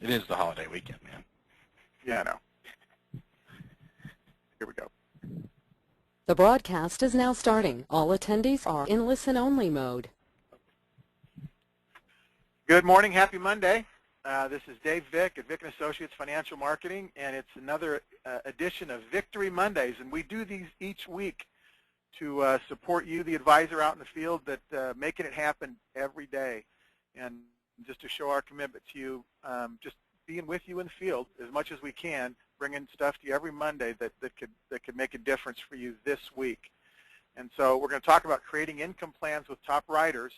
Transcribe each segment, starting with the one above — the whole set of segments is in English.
It is the holiday weekend, man. Yeah, I know. Here we go. The broadcast is now starting. All attendees are in listen-only mode. Good morning. Happy Monday. This is Dave Vick at Vick & Associates Financial Marketing, and it's another edition of Victory Mondays. And we do these each week to support you, the advisor out in the field, that making it happen every day. And just to show our commitment to you, just being with you in the field as much as we can, bringing stuff to you every Monday that could make a difference for you this week. And so we're going to talk about creating income plans with top writers.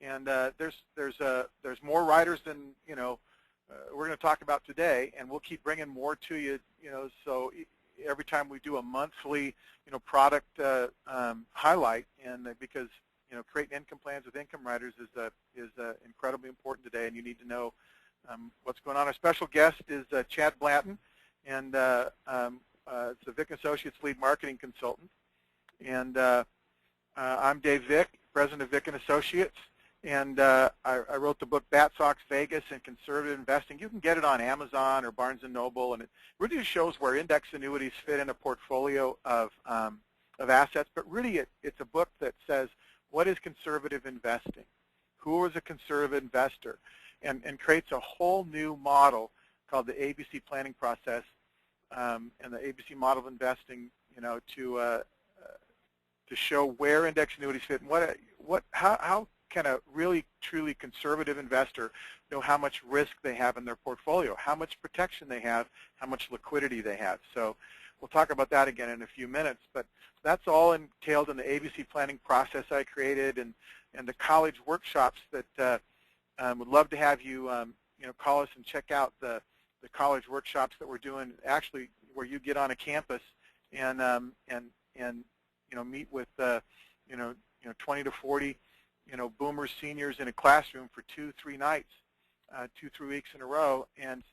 And there's more writers than we're going to talk about today, and we'll keep bringing more to you. So every time we do a monthly product highlight, and because creating income plans with income writers is incredibly important today, and you need to know what's going on. Our special guest is Chad Blanton, and it's a Vick & Associates lead marketing consultant. And I'm Dave Vick, president of Vick & Associates, and I wrote the book Bat Sox Vegas and Conservative Investing. You can get it on Amazon or Barnes & Noble, and it really shows where index annuities fit in a portfolio of assets. But really, it's a book that says, what is conservative investing? Who is a conservative investor? And creates a whole new model called the ABC planning process, and the ABC model of investing, to show where index annuities fit and how can a really truly conservative investor know how much risk they have in their portfolio, how much protection they have, how much liquidity they have. So we'll talk about that again in a few minutes, but that's all entailed in the ABC planning process I created, and the college workshops that would love to have you call us and check out the college workshops that we're doing, actually where you get on a campus and meet with 20 to 40 boomers, seniors in a classroom for 2-3 nights, 2-3 weeks in a row, and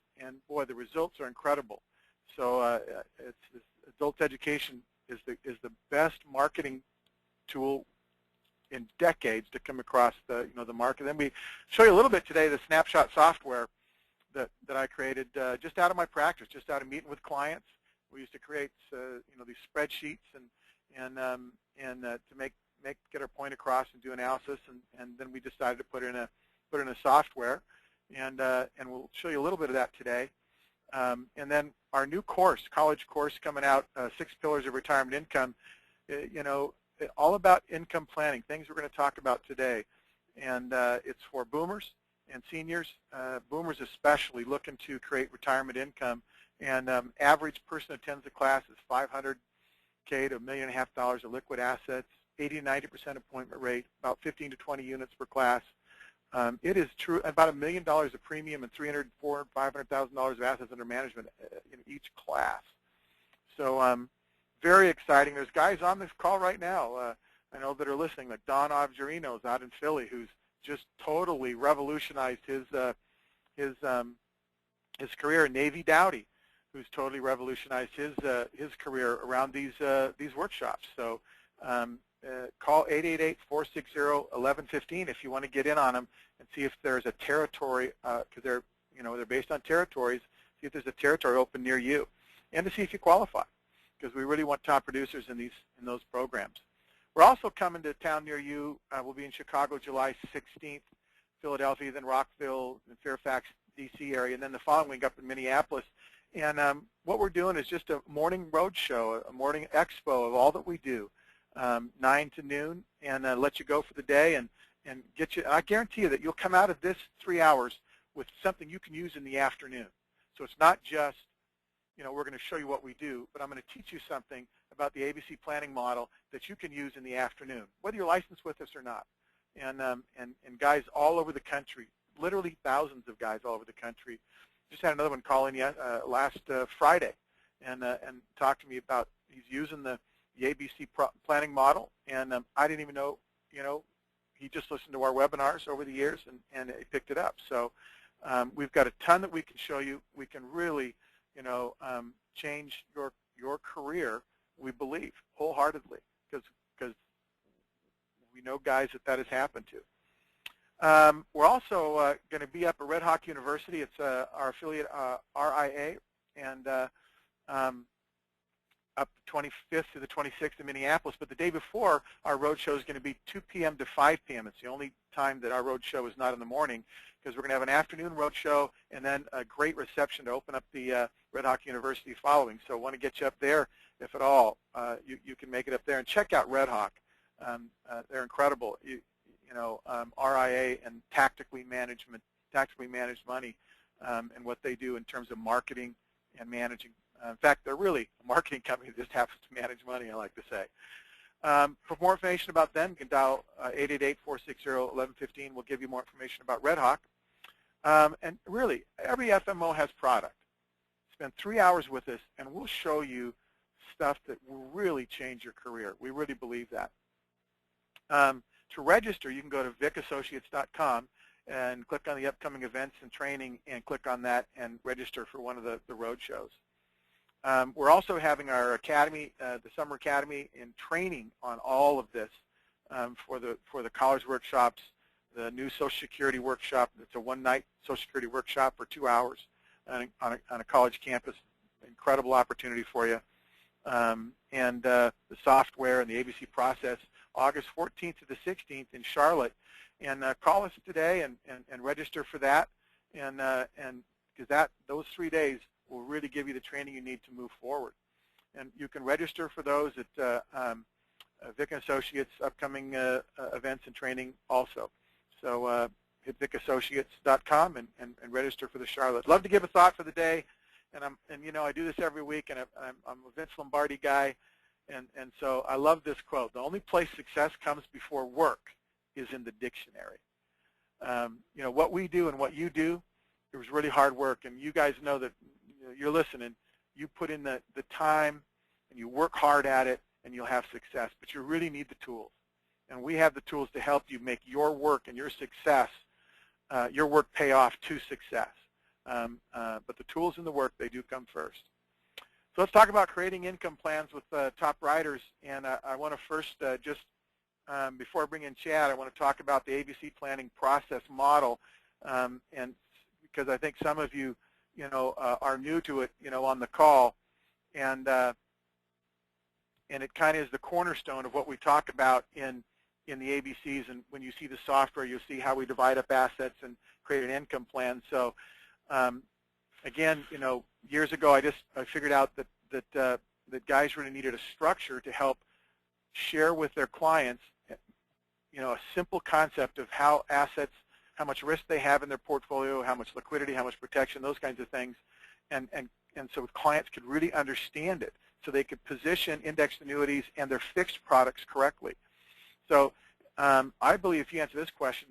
boy, the results are incredible. So adult education is the best marketing tool in decades to come across the market. Then we show you a little bit today the snapshot software that I created just out of my practice, just out of meeting with clients. We used to create these spreadsheets and to get our point across and do analysis, and then we decided to put in a software, and we'll show you a little bit of that today. And then our new course, college course coming out, 6 Pillars of Retirement Income, all about income planning, things we're going to talk about today. And it's for boomers and seniors, boomers especially, looking to create retirement income. And average person attends the class is $500K to $1.5 million of liquid assets, 80 to 90% appointment rate, about 15 to 20 units per class. It is true about $1 million of premium and $300,000, $400,000, $500,000 of assets under management in each class. So very exciting. There's guys on this call right now I know that are listening, like Don Avgerino's out in Philly, who's just totally revolutionized his career. Navy Dowdy, who's totally revolutionized his career around these workshops. So call 888-460-1115 if you want to get in on them and see if there's a territory, because they're based on territories. See if there's a territory open near you, and to see if you qualify, because we really want top producers in those programs. We're also coming to a town near you. We'll be in Chicago July 16th, Philadelphia, then Rockville, and Fairfax, D.C. area, and then the following week up in Minneapolis. And what we're doing is just a morning road show, a morning expo of all that we do, 9 to noon, and let you go for the day and get you. I guarantee you that you'll come out of this 3 hours with something you can use in the afternoon. So it's not just, we're going to show you what we do, but I'm going to teach you something about the ABC planning model that you can use in the afternoon, whether you're licensed with us or not. And guys all over the country, literally thousands of guys all over the country. Just had another one call in last Friday and talked to me about he's using the ABC planning model, and I didn't even know, he just listened to our webinars over the years and he picked it up. So we've got a ton that we can show you. We can really, change your career, we believe, wholeheartedly, because we know guys that has happened to. We're also going to be up at Red Hawk University. It's our affiliate RIA, and up the 25th to the 26th in Minneapolis. But the day before, our road show is going to be 2 p.m. to 5 p.m. It's the only time that our road show is not in the morning, because we're going to have an afternoon road show and then a great reception to open up the Red Hawk University following. So I want to get you up there, if at all. You can make it up there and check out Red Hawk. They're incredible. RIA and tactically managed money, and what they do in terms of marketing and managing. In fact, they're really a marketing company that just happens to manage money, I like to say. For more information about them, you can dial 888-460-1115. We'll give you more information about Red Hawk. And really, every FMO has product. Spend 3 hours with us, and we'll show you stuff that will really change your career. We really believe that. To register, you can go to vickassociates.com and click on the upcoming events and training and click on that and register for one of the road shows. We're also having our academy, the summer academy, in training on all of this for the college workshops, the new Social Security workshop. It's a one-night Social Security workshop for 2 hours on a college campus. Incredible opportunity for you. And the software and the ABC process, August 14th to the 16th in Charlotte. And call us today and register for that. And because those 3 days will really give you the training you need to move forward. And you can register for those at Vick & Associates' upcoming events and training also. So hit vickassociates.com and register for the Charlotte. Love to give a thought for the day. And I do this every week, and I'm a Vince Lombardi guy, and so I love this quote: "The only place success comes before work is in the dictionary." What we do and what you do, it was really hard work, and you guys know that. You're listening. You put in the time, and you work hard at it, and you'll have success. But you really need the tools, and we have the tools to help you make your work and your success, your work pay off to success. But the tools and the work, they do come first. So let's talk about creating income plans with top writers. And I want to first before I bring in Chad, I want to talk about the ABC planning process model, and because I think some of you are new to it, on the call, and it kind of is the cornerstone of what we talk about in the ABCs. And when you see the software, you'll see how we divide up assets and create an income plan. So again, years ago, I figured out that guys really needed a structure to help share with their clients, a simple concept of how assets, how much risk they have in their portfolio, how much liquidity, how much protection, those kinds of things, and so clients could really understand it, so they could position indexed annuities and their fixed products correctly. So I believe if you answer this question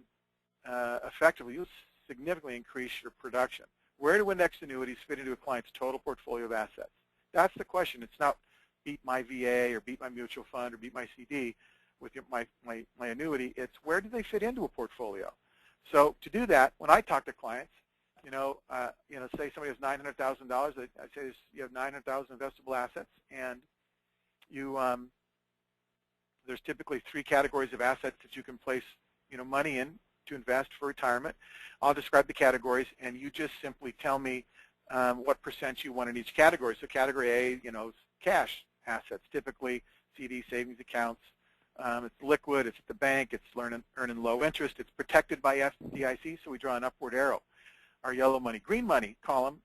effectively, you'll significantly increase your production. Where do indexed annuities fit into a client's total portfolio of assets? That's the question. It's not beat my VA or beat my mutual fund or beat my CD with my annuity. It's where do they fit into a portfolio? So to do that, when I talk to clients, say somebody has $900,000, I say you have 900,000 investable assets, and there's typically 3 categories of assets that you can place, money in to invest for retirement. I'll describe the categories, and you just simply tell me what percent you want in each category. So category A, is cash assets, typically CD, savings accounts. It's liquid, it's at the bank, it's earning low interest, it's protected by FDIC, so we draw an upward arrow. Our yellow money, green money column,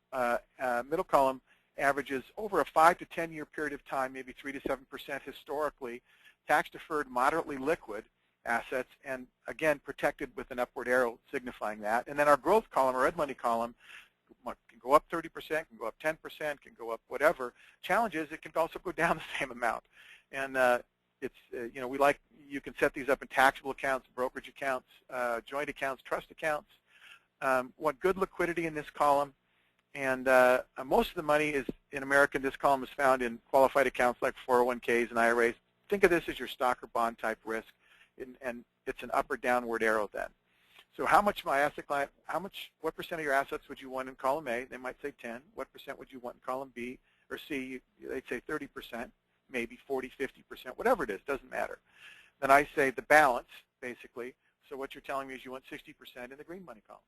middle column, averages over a 5 to 10 year period of time, maybe 3 to 7% historically, tax-deferred, moderately liquid assets, and again, protected with an upward arrow signifying that. And then our growth column, our red money column, can go up 30%, can go up 10%, can go up whatever. Challenge is it can also go down the same amount. And you can set these up in taxable accounts, brokerage accounts, joint accounts, trust accounts. Want good liquidity in this column, and most of the money is in America. This column is found in qualified accounts like 401ks and IRAs. Think of this as your stock or bond type risk, and it's an up or downward arrow then. So how much my asset client, what percent of your assets would you want in column A? They might say 10. What percent would you want in column B or C? They'd say 30%, maybe 40, 50%, whatever it is, doesn't matter. Then I say the balance, basically, So what you're telling me is you want 60% in the green money column.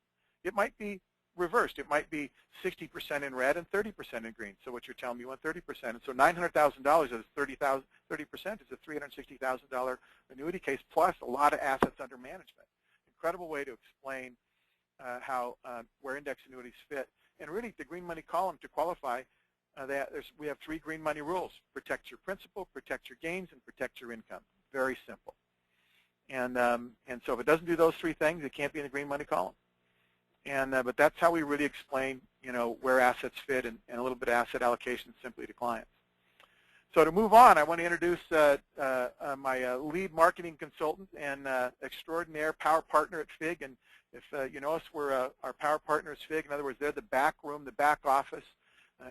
It might be reversed. It might be 60% in red and 30% in green. So what you're telling me you want 30%. And so $900,000 is 30% is a $360,000 annuity case plus a lot of assets under management. Incredible way to explain where index annuities fit. And really, the green money column, to qualify, we have 3 green money rules: protect your principal, protect your gains, and protect your income. Very simple. And so if it doesn't do those 3 things, it can't be in the green money column. And but that's how we really explain, where assets fit and a little bit of asset allocation simply to clients. So to move on, I want to introduce my lead marketing consultant and extraordinaire power partner at FIG. And if you know us, we're our power partner is FIG. In other words, they're the back room, the back office,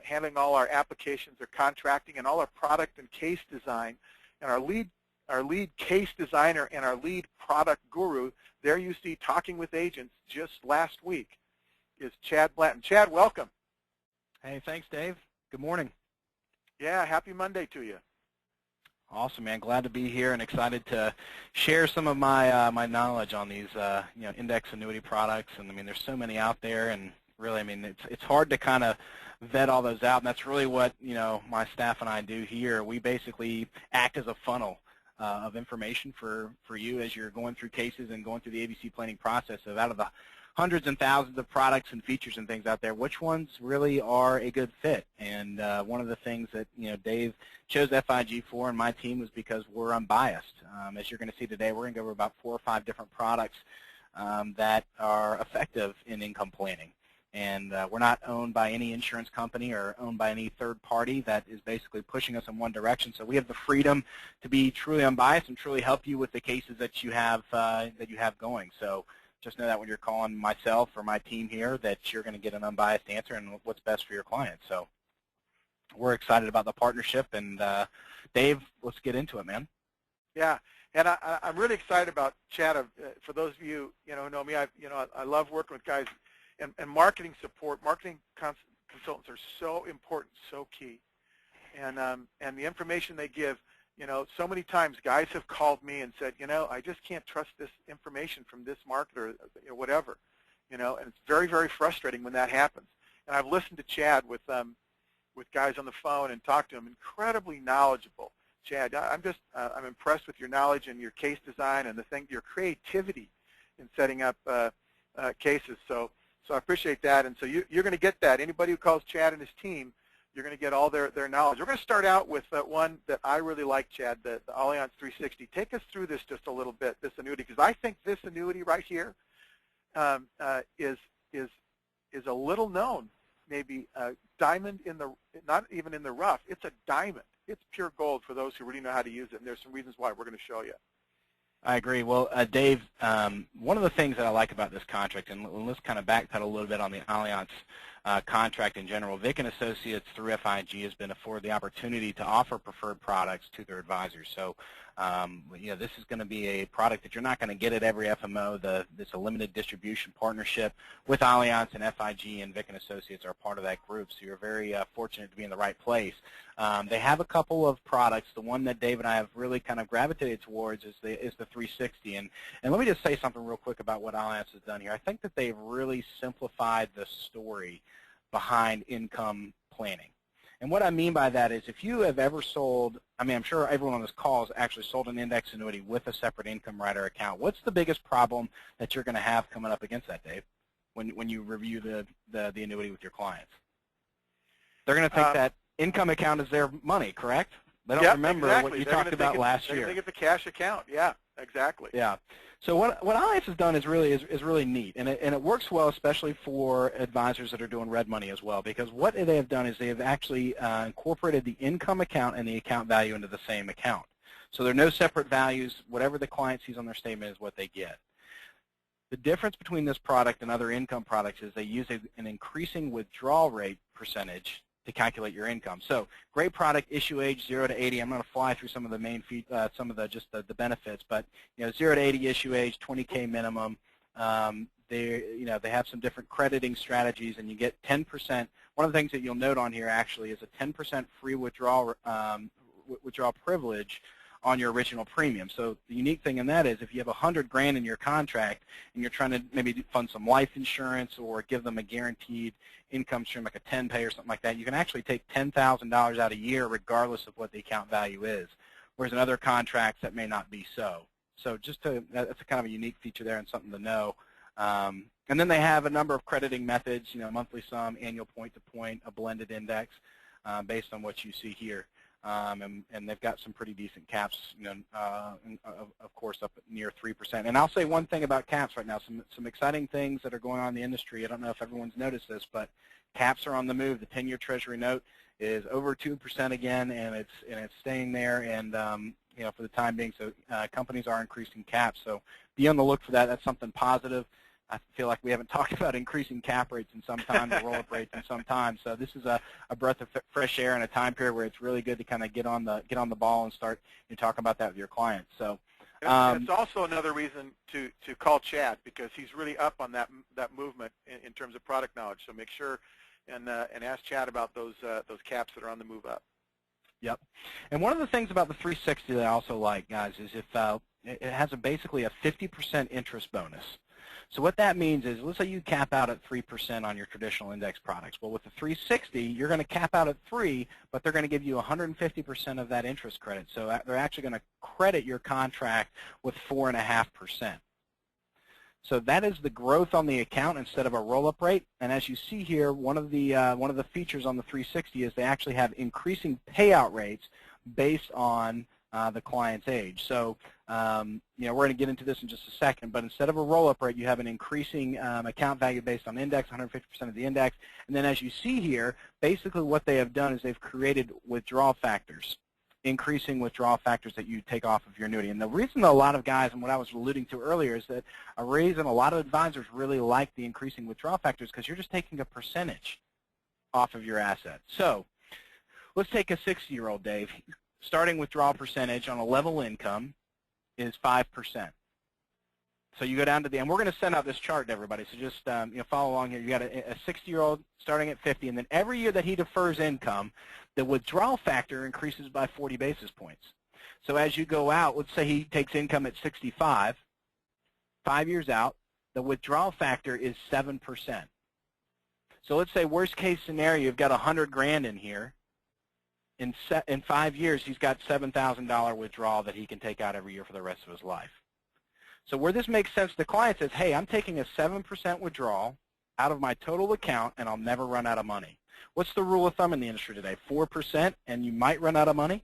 handling all our applications, our contracting, and all our product and case design. And our lead case designer and our lead product guru, there you see talking with agents just last week, is Chad Blanton. Chad, welcome. Hey, thanks, Dave. Good morning. Yeah, happy Monday to you. Awesome, man. Glad to be here and excited to share some of my my knowledge on these index annuity products. And I mean, there's so many out there, and really, I mean, it's hard to kind of vet all those out. And that's really what my staff and I do here. We basically act as a funnel of information for you as you're going through cases and going through the ABC planning process of out of the hundreds and thousands of products and features and things out there, which ones really are a good fit. And one of the things that Dave chose FIG for and my team was because we're unbiased. As you're going to see today, we're going to go over about 4 or 5 different products that are effective in income planning. And we're not owned by any insurance company or owned by any third party that is basically pushing us in one direction. So we have the freedom to be truly unbiased and truly help you with the cases that you have going. So just know that when you're calling myself or my team here, that you're going to get an unbiased answer and what's best for your client. So we're excited about the partnership. And Dave, let's get into it, man. Yeah, and I'm really excited about Chad. For those of you who know me, I love working with guys. And marketing support, marketing consultants are so important, so key. And the information they give, so many times guys have called me and said, I just can't trust this information from this marketer, or whatever, and it's very, very frustrating when that happens. And I've listened to Chad with guys on the phone and talked to him. Incredibly knowledgeable, Chad. I'm impressed with your knowledge and your case design and your creativity in setting up cases. So I appreciate that, and so you're going to get that. Anybody who calls Chad and his team, you're going to get all their knowledge. We're going to start out with one that I really like, Chad, the Allianz 360. Take us through this just a little bit, this annuity, because I think this annuity right here is a little known, maybe a diamond not even in the rough. It's a diamond. It's pure gold for those who really know how to use it, and there's some reasons why we're going to show you. I agree. Well, Dave, one of the things that I like about this contract, and let's kind of backpedal a little bit on the Allianz contract in general, Vick and Associates through FIG has been afforded the opportunity to offer preferred products to their advisors. So, this is going to be a product that you're not going to get at every FMO. It's a limited distribution partnership with Allianz, and FIG and Vick and Associates are part of that group. So you're very fortunate to be in the right place. They have a couple of products. The one that Dave and I have really kind of gravitated towards is the 360. And let me just say something real quick about what Allianz has done here. I think that they've really simplified the story behind income planning. And what I mean by that is if you have ever sold, I'm sure everyone on this call has actually sold an index annuity with a separate income rider account. What's the biggest problem that you're going to have coming up against that, Dave, when you review the annuity with your clients? They're going to think that income account is their money, correct? They don't remember what you talked about last year. They think it's a cash account. Yeah, exactly. Yeah. So what Allianz has done is really neat, and it works well, especially for advisors that are doing red money as well, because what they have done is they have actually incorporated the income account and the account value into the same account. So there are no separate values. Whatever the client sees on their statement is what they get. The difference between this product and other income products is they use an increasing withdrawal rate percentage to calculate your income. So great product, issue age 0 to 80. I'm going to fly through some of the main some of the benefits, but 0 to 80 issue age, 20K minimum. They have some different crediting strategies, and you get 10%. One of the things that you'll note on here actually is a 10% free withdrawal privilege on your original premium. So the unique thing in that is if you have $100,000 in your contract and you're trying to maybe fund some life insurance or give them a guaranteed income stream like a 10-pay or something like that, you can actually take $10,000 out a year regardless of what the account value is, whereas in other contracts that may not be so. So that's a kind of a unique feature there and something to know. And then they have a number of crediting methods, monthly sum, annual point-to-point, a blended index based on what you see here. And they've got some pretty decent caps, of course, up near 3%. And I'll say one thing about caps right now, some exciting things that are going on in the industry. I don't know if everyone's noticed this, but caps are on the move. The 10-year Treasury note is over 2% again, and it's staying there, and for the time being. So companies are increasing caps. So be on the look for that. That's something positive. I feel like we haven't talked about increasing cap rates in some time, or roll-up rates in some time. So this is a breath of fresh air in a time period where it's really good to kind of get on the ball and start talking about that with your clients. So and it's also another reason to call Chad, because he's really up on that movement in terms of product knowledge. So make sure and ask Chad about those caps that are on the move up. Yep. And one of the things about the 360 that I also like, guys, is if it has basically a 50% interest bonus. So what that means is, let's say you cap out at 3% on your traditional index products. Well, with the 360, you're going to cap out at 3, but they're going to give you 150% of that interest credit. So they're actually going to credit your contract with 4.5%. So that is the growth on the account instead of a roll-up rate. And as you see here, one of the features on the 360 is they actually have increasing payout rates based on the client's age. So we're going to get into this in just a second, but instead of a roll-up rate, you have an increasing account value based on index, 150% of the index. And then as you see here, basically what they have done is they've created withdrawal factors, increasing withdrawal factors that you take off of your annuity. And the reason that a lot of guys, and what I was alluding to earlier, is that a reason a lot of advisors really like the increasing withdrawal factors because you're just taking a percentage off of your assets. So let's take a 60-year-old, Dave. Starting withdrawal percentage on a level income is 5%. So you go down to and we're going to send out this chart to everybody, so just follow along here. You got a 60-year-old starting at 50, and then every year that he defers income, the withdrawal factor increases by 40 basis points. So as you go out, let's say he takes income at 65, 5 years out, the withdrawal factor is 7%. So let's say worst case scenario, you've got $100,000 in here. In 5 years, he's got $7,000 withdrawal that he can take out every year for the rest of his life. So where this makes sense, the client says, hey, I'm taking a 7% withdrawal out of my total account, and I'll never run out of money. What's the rule of thumb in the industry today? 4%, and you might run out of money?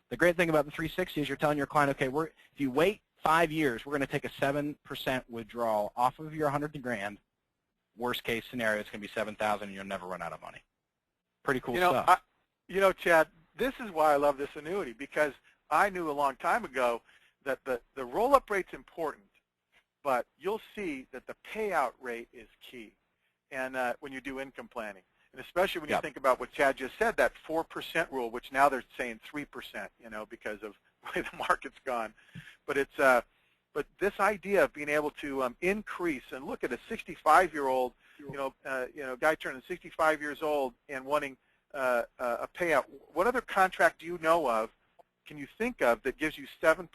The great thing about the 360 is you're telling your client, okay, if you wait 5 years, we're going to take a 7% withdrawal off of your $100,000. Worst case scenario, it's going to be $7,000, and you'll never run out of money. Pretty cool stuff. Chad, this is why I love this annuity, because I knew a long time ago that the roll-up rate's important, but you'll see that the payout rate is key, and when you do income planning, and especially when you think about what Chad just said, that 4% rule, which now they're saying 3%, because of the way the market's gone. But but this idea of being able to increase and look at a 65-year-old, guy turning 65 years old and wanting a payout. What other contract do you know of, can you think of, that gives you 7%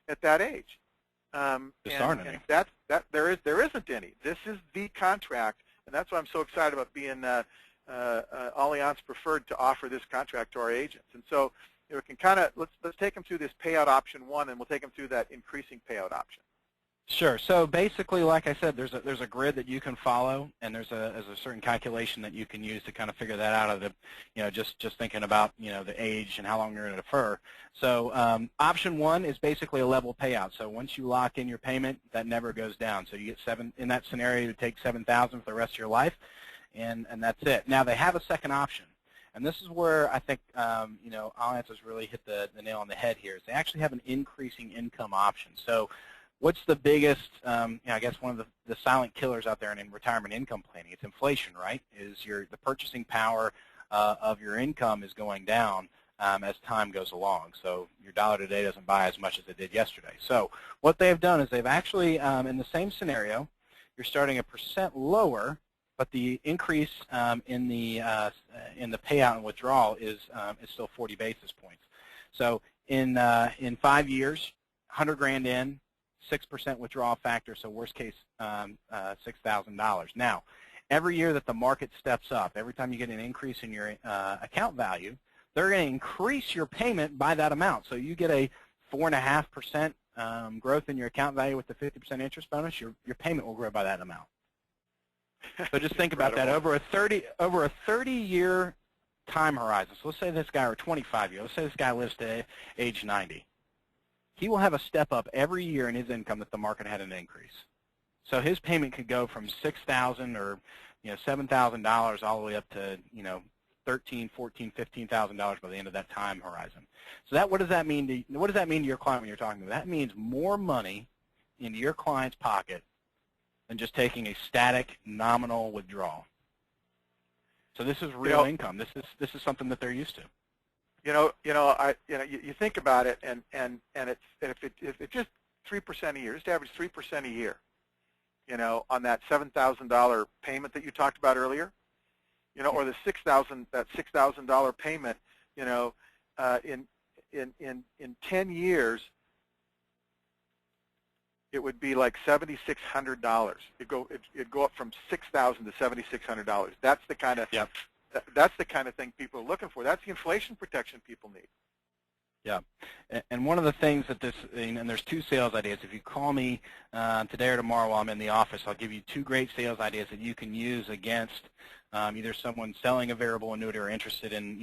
at that age? And there isn't any. This is the contract, and that's why I'm so excited about being Allianz Preferred to offer this contract to our agents. And so we can kind of let's take them through this payout option 1, and we'll take them through that increasing payout option. Sure. So basically, like I said, there's a grid that you can follow, and there's a certain calculation that you can use to kind of figure that out of the, just thinking about, the age and how long you're going to defer. So option 1 is basically a level payout. So once you lock in your payment, that never goes down. So you get in that scenario, you take $7,000 for the rest of your life, and that's it. Now they have a second option. And this is where I think, Allianz has really hit the nail on the head here. Is they actually have an increasing income option. So what's the biggest, I guess one of the silent killers out there in retirement income planning? It's inflation, right? The purchasing power of your income is going down as time goes along. So your dollar today doesn't buy as much as it did yesterday. So what they've done is they've actually, in the same scenario, you're starting 1% lower, but the increase in the payout and withdrawal is still 40 basis points. So in 5 years, 100 grand in, 6% withdrawal factor, so worst case $6,000. Now, every year that the market steps up, every time you get an increase in your account value, they're going to increase your payment by that amount. So you get a 4.5% growth in your account value with the 50% interest bonus, your payment will grow by that amount. So just think about that over a 30-year time horizon. So let's say this guy, or 25 years, let's say this guy lives to age 90. He will have a step up every year in his income that the market had an increase. So his payment could go from $6,000 or $7,000 all the way up to $13,000, $14,000, $15,000 by the end of that time horizon. So what does that mean to your client when you're talking to them? That means more money into your client's pocket than just taking a static nominal withdrawal. So this is real income. This is something that they're used to. You think about it, and if it's just 3% a year, just average 3% a year, on that $7,000 payment that you talked about earlier, or the $6,000 payment, in 10 years, it would be like $7,600. It'd go up from $6,000 to $7,600. That's the kind of that's the kind of thing people are looking for. That's the inflation protection people need. Yeah, and one of the things that and there's 2 sales ideas. If you call me today or tomorrow while I'm in the office, I'll give you 2 great sales ideas that you can use against either someone selling a variable annuity or interested in,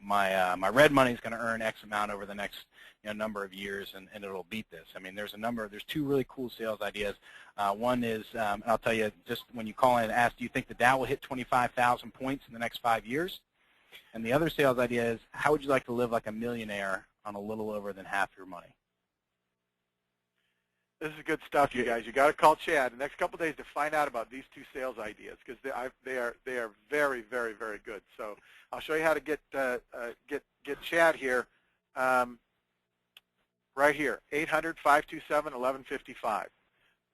my red money is going to earn X amount over the next number of years, and it'll beat this. I mean, there's 2 really cool sales ideas. One is, I'll tell you, just when you call in and ask, do you think the Dow will hit 25,000 points in the next 5 years? And the other sales idea is, how would you like to live like a millionaire on a little over than half your money? This is good stuff, you guys. You got to call Chad the next couple of days to find out about these 2 sales ideas, because they are very, very, very good. So I'll show you how to get Chad here, right here, 800-527-1155,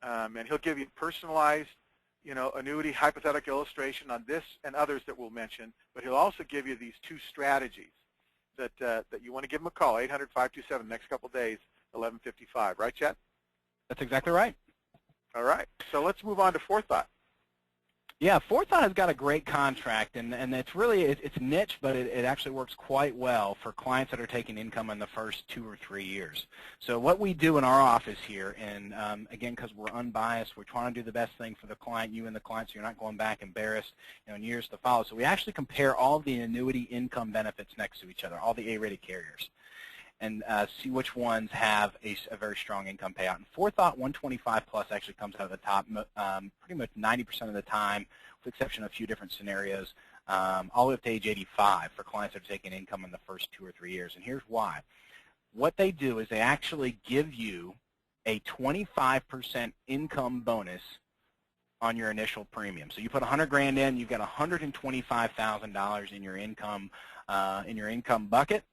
and he'll give you personalized, annuity hypothetical illustration on this and others that we'll mention. But he'll also give you these 2 strategies that you want to give him a call, 800-527, next couple of days, 1155. Right, Chad? That's exactly right. All right. So let's move on to Forethought. Yeah, Forethought has got a great contract, and it's really it's niche, but it actually works quite well for clients that are taking income in the first 2 or 3 years. So what we do in our office here, and again, because we're unbiased, we're trying to do the best thing for the client, you and the client, so you're not going back embarrassed in years to follow. So we actually compare all the annuity income benefits next to each other, all the A-rated carriers, and see which ones have a very strong income payout. And Forethought 125 plus actually comes out of the top pretty much 90% of the time, with the exception of a few different scenarios, all the way up to age 85 for clients that are taking income in the first 2 or 3 years. And here's why. What they do is they actually give you a 25% income bonus on your initial premium. So you put 100 grand in, you've got $125,000 in your income bucket.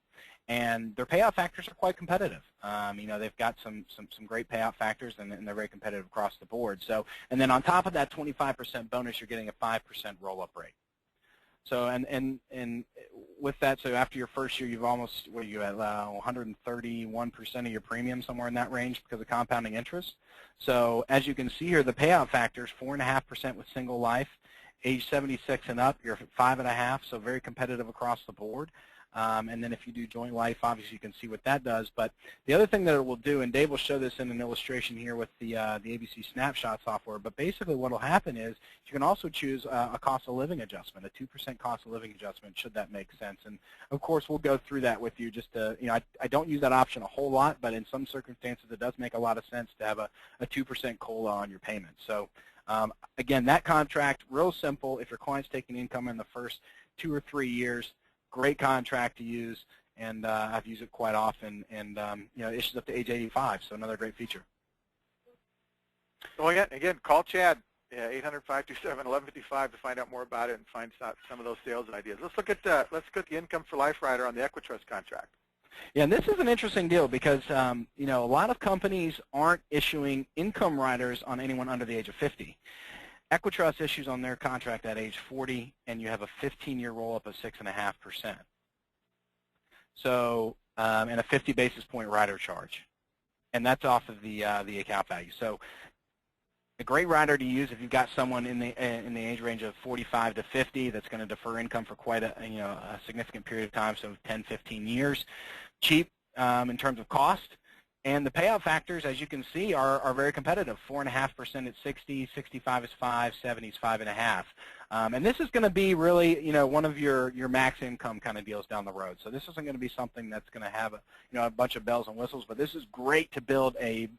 And their payout factors are quite competitive. They've got some great payout factors, and they're very competitive across the board. So, and then on top of that 25% bonus, you're getting a 5% roll-up rate. So, and with that, so after your first year, you've almost, 131% of your premium, somewhere in that range, because of compounding interest. So, as you can see here, the payout factors, 4.5% with single life, age 76 and up, you're at 5.5%, so very competitive across the board. And then if you do joint life, obviously you can see what that does. But the other thing that it will do, and Dave will show this in an illustration here with the ABC Snapshot software, but basically what will happen is you can also choose a cost of living adjustment, a 2% cost of living adjustment, should that make sense. And of course, we'll go through that with you. Just to, I don't use that option a whole lot, but in some circumstances it does make a lot of sense to have a 2% COLA on your payment. So again, that contract, real simple. If your client's taking income in the first 2 or 3 years, great contract to use, and I've used it quite often, and it issues up to age 85, so another great feature. So again, call Chad, 800-527-1155 to find out more about it and find out some of those sales ideas. Let's look at the income for life rider on the Equitrust contract. Yeah, and this is an interesting deal because a lot of companies aren't issuing income riders on anyone under the age of 50. Equitrust issues on their contract at age 40, and you have a 15-year roll-up of 6.5%. So and a 50 basis point rider charge, and that's off of the account value. So a great rider to use if you've got someone in the age range of 45 to 50 that's going to defer income for quite a significant period of time, so 10, 15 years. Cheap in terms of cost, and the payout factors, as you can see, are very competitive. 4.5% at 60, 65 is 5, 70 is 5.5. And this is going to be really, one of your max income kind of deals down the road. So this isn't going to be something that's going to have a bunch of bells and whistles, but this is great to build a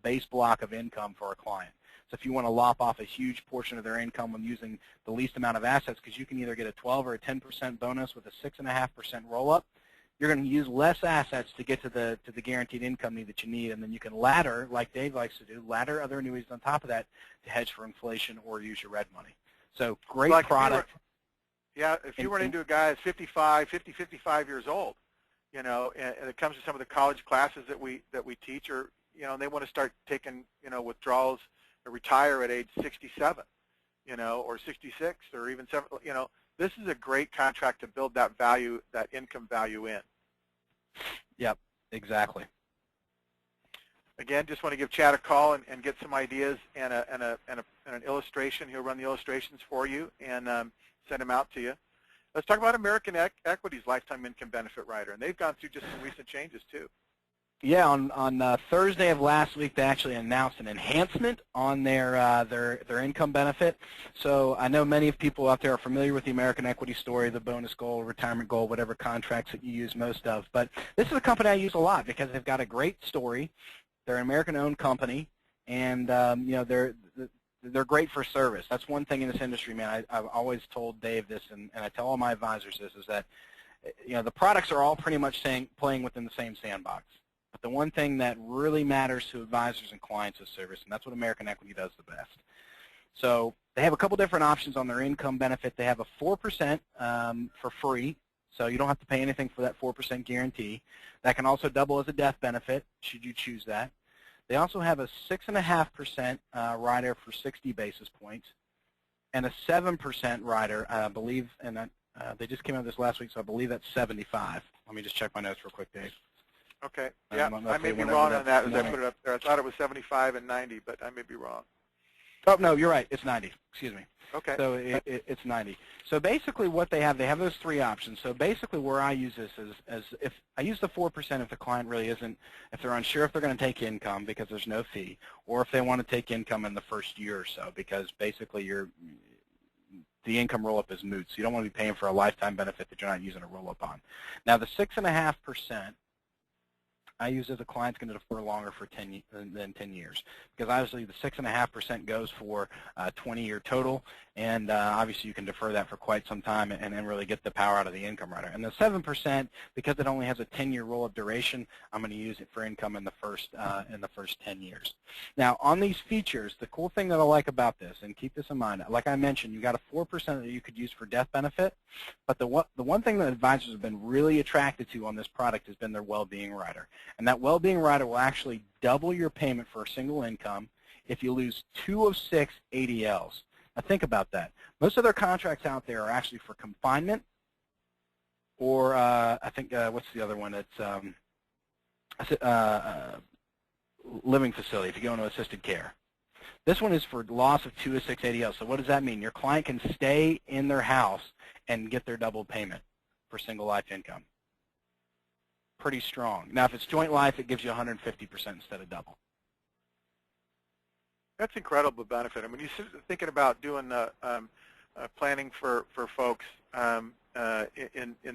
base block of income for a client. So if you want to lop off a huge portion of their income when using the least amount of assets, because you can either get a 12 or a 10% bonus with a 6.5% roll-up, you're going to use less assets to get to the guaranteed income need that you need, and then you can ladder, like Dave likes to do, ladder other annuities on top of that to hedge for inflation or use your red money. So great product. If you run into a guy that's 55 years old, and it comes to some of the college classes that we teach, or and they want to start taking withdrawals or retire at age 67, or 66, or even 7, this is a great contract to build that value, that income value in. Yep, exactly. Again, just want to give Chad a call and get some ideas and an illustration. He'll run the illustrations for you and send them out to you. Let's talk about American Equity's lifetime income benefit rider, and they've gone through just some recent changes too. Yeah, on Thursday of last week, they actually announced an enhancement on their income benefit. So I know many of people out there are familiar with the American Equity story, the bonus goal, retirement goal, whatever contracts that you use most of. But this is a company I use a lot because they've got a great story. They're an American-owned company, and they're great for service. That's one thing in this industry, man. I've always told Dave this, and I tell all my advisors this, is that the products are all pretty much playing within the same sandbox. But the one thing that really matters to advisors and clients is service, and that's what American Equity does the best. So they have a couple different options on their income benefit. They have a 4% for free, so you don't have to pay anything for that 4% guarantee. That can also double as a death benefit, should you choose that. They also have a 6.5% rider for 60 basis points, and a 7% rider, I believe, and they just came out this last week, so I believe that's 75. Let me just check my notes real quick, Dave. Okay. Yeah, I may be wrong on that as I put it up there. I thought it was 75 and 90, but I may be wrong. Oh, no, you're right. It's 90. Excuse me. Okay. So it's 90. So basically what they have those three options. So basically where I use this is if I use the 4% if the client really isn't, if they're unsure if they're going to take income because there's no fee, or if they want to take income in the first year or so, because basically the income roll-up is moot. So you don't want to be paying for a lifetime benefit that you're not using a roll-up on. Now the 6.5%, I use as a client's going to defer longer for 10 years, because obviously the 6.5% goes for 20-year total, and obviously you can defer that for quite some time and then really get the power out of the income rider. And the 7%, because it only has a 10-year roll-up duration, I'm going to use it for income in the first 10 years. Now on these features, the cool thing that I like about this, and keep this in mind, like I mentioned, you got a 4% that you could use for death benefit, but the one thing that advisors have been really attracted to on this product has been their well-being rider. And that well-being rider will actually double your payment for a single income if you lose 2 of 6 ADLs. Now think about that. Most of their contracts out there are actually for confinement, or I think, what's the other one? It's living facility, if you go into assisted care. This one is for loss of 2 of 6 ADLs. So what does that mean? Your client can stay in their house and get their double payment for single life income. Pretty strong. Now, if it's joint life, it gives you 150% instead of double. That's incredible benefit. I mean, you're thinking about doing planning for folks in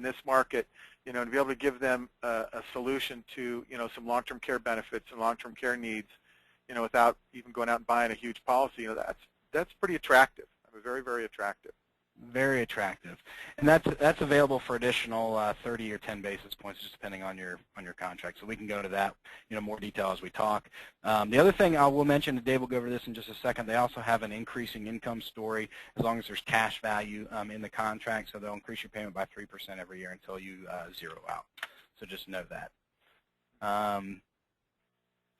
this market, and to be able to give them a solution to some long-term care benefits and long-term care needs, without even going out and buying a huge policy. That's pretty attractive. I mean, very, very attractive. Very attractive, and that's available for additional 30 or 10 basis points, just depending on your contract. So we can go into that, more detail as we talk. The other thing I will mention, and Dave will go over this in just a second, they also have an increasing income story as long as there's cash value in the contract. So they'll increase your payment by 3% every year until you zero out. So just know that.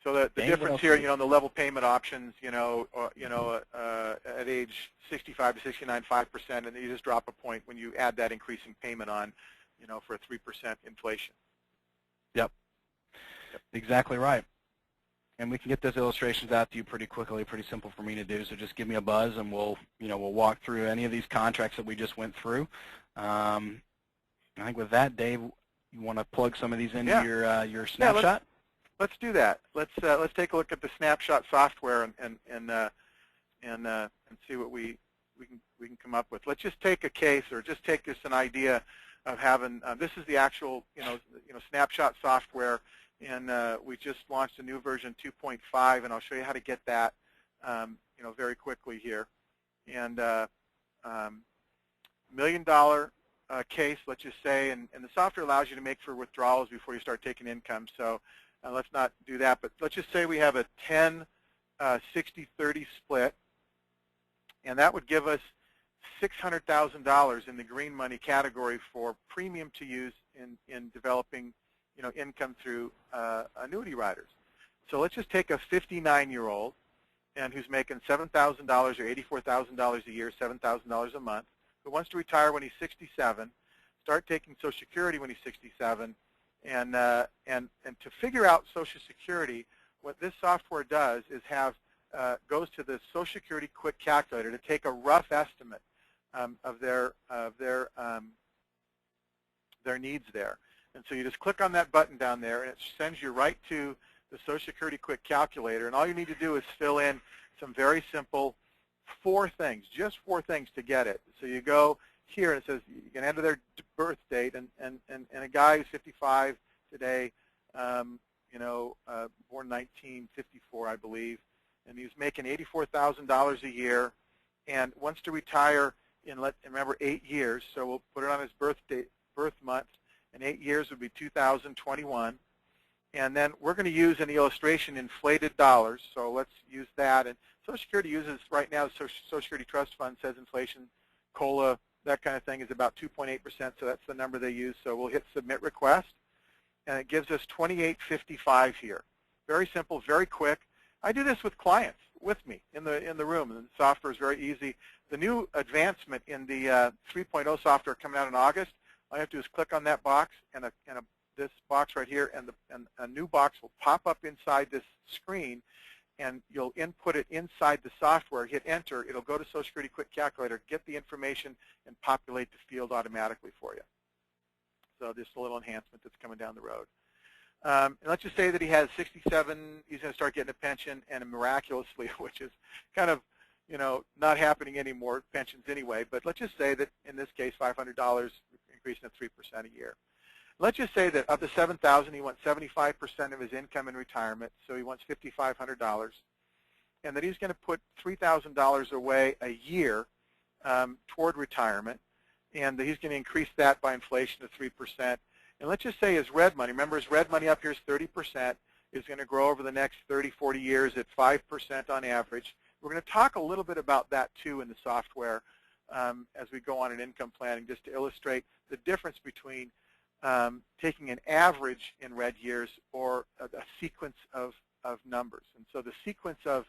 So the difference here, the level payment options, at age 65 to 69, 5%, and then you just drop a point when you add that increasing payment on, for a 3% inflation. Yep. Yep. Exactly right. And we can get those illustrations out to you pretty quickly, pretty simple for me to do. So just give me a buzz, and we'll walk through any of these contracts that we just went through. I think with that, Dave, you want to plug some of these into your snapshot? Yeah, let's do that. Let's take a look at the snapshot software and see what we can come up with. Let's just take a case, or just take this an idea of having. This is the actual snapshot software. And we just launched a new version 2.5, and I'll show you how to get that, very quickly here. And $1 million case, let's just say, and the software allows you to make for withdrawals before you start taking income. So let's not do that. But let's just say we have a 10, 60-30 split, and that would give us $600,000 in the green money category for premium to use in developing income through annuity riders. So let's just take a 59-year-old and who's making $7,000 or $84,000 a year, $7,000 a month, who wants to retire when he's 67, start taking Social Security when he's 67, and to figure out Social Security, what this software does is goes to the Social Security Quick Calculator to take a rough estimate of their needs there. And so you just click on that button down there, and it sends you right to the Social Security Quick Calculator. And all you need to do is fill in some very simple just 4 things to get it. So you go here, and it says you can enter their birth date, and a guy who's 55 today, born 1954, I believe, and he's making $84,000 a year, and wants to retire in, remember, 8 years. So we'll put it on his birth month. And 8 years would be 2021. And then we're going to use in the illustration inflated dollars. So let's use that. And Social Security uses right now, Social Security Trust Fund says inflation, COLA, that kind of thing is about 2.8%. So that's the number they use. So we'll hit submit request. And it gives us 2855 here. Very simple, very quick. I do this with clients with me in the room. And the software is very easy. The new advancement in the 3.0 software coming out in August, all you have to do is click on that box, and this box right here, and a new box will pop up inside this screen, and you'll input it inside the software, hit enter, it'll go to Social Security Quick Calculator, get the information, and populate the field automatically for you. So just a little enhancement that's coming down the road. And let's just say that he has 67, he's going to start getting a pension, and miraculously, which is kind of not happening anymore, pensions anyway, but let's just say that in this case, $500, increasing at 3% a year. Let's just say that of the $7,000, he wants 75% of his income in retirement, so he wants $5,500, and that he's going to put $3,000 away a year toward retirement, and that he's going to increase that by inflation to 3%. And let's just say his red money, remember his red money up here is 30%, is going to grow over the next 30, 40 years at 5% on average. We're going to talk a little bit about that too in the software as we go on in income planning, just to illustrate the difference between taking an average in red years or a sequence of numbers. And so the sequence of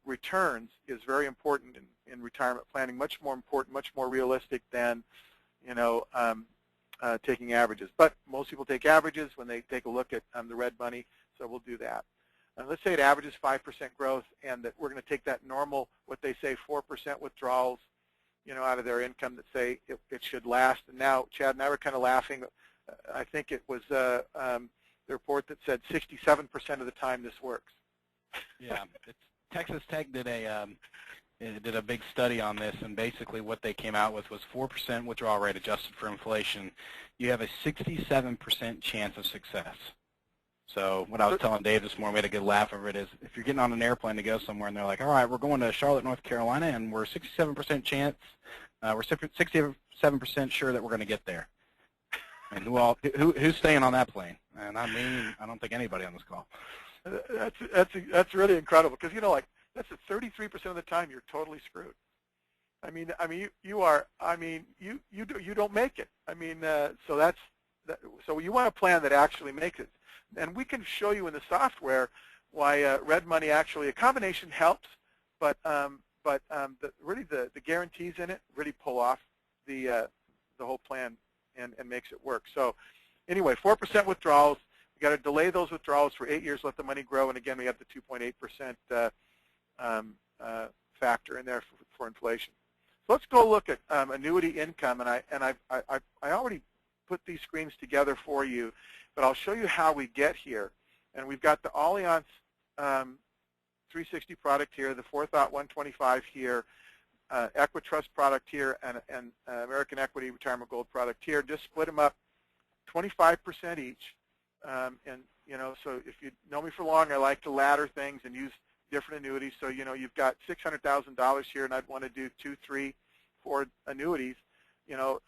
returns is very important in retirement planning, much more important, much more realistic than taking averages. But most people take averages when they take a look at the red money, so we'll do that. Let's say it averages 5% growth, and that we're going to take that normal, what they say, 4% withdrawals, out of their income that say it should last. And now, Chad and I were kind of laughing. I think it was the report that said 67% of the time this works. Yeah, Texas Tech did a big study on this, and basically what they came out with was 4% withdrawal rate adjusted for inflation. You have a 67% chance of success. So what I was telling Dave this morning, we had a good laugh over it, is if you're getting on an airplane to go somewhere and they're like, all right, we're going to Charlotte, North Carolina, and we're 67% chance, we're 67% sure that we're going to get there. And who's staying on that plane? And I mean, I don't think anybody on this call. That's really incredible, because that's at 33% of the time you're totally screwed. You don't make it. So you want a plan that actually makes it. And we can show you in the software why red money actually, a combination helps, but really the guarantees in it really pull off the whole plan and makes it work. So anyway, 4% withdrawals. We got to delay those withdrawals for 8 years, let the money grow, and again, we have the 2.8% factor in there for inflation. So let's go look at annuity income, and I already put these screens together for you, but I'll show you how we get here. And we've got the Allianz 360 product here, the Forethought 125 here, Equitrust product here, and American Equity Retirement Gold product here. Just split them up 25% each. And, you know, so if you know me for long, I like to ladder things and use different annuities. So, you know, you've got $600,000 here, and I'd want to do 2, 3, 4 annuities, you know,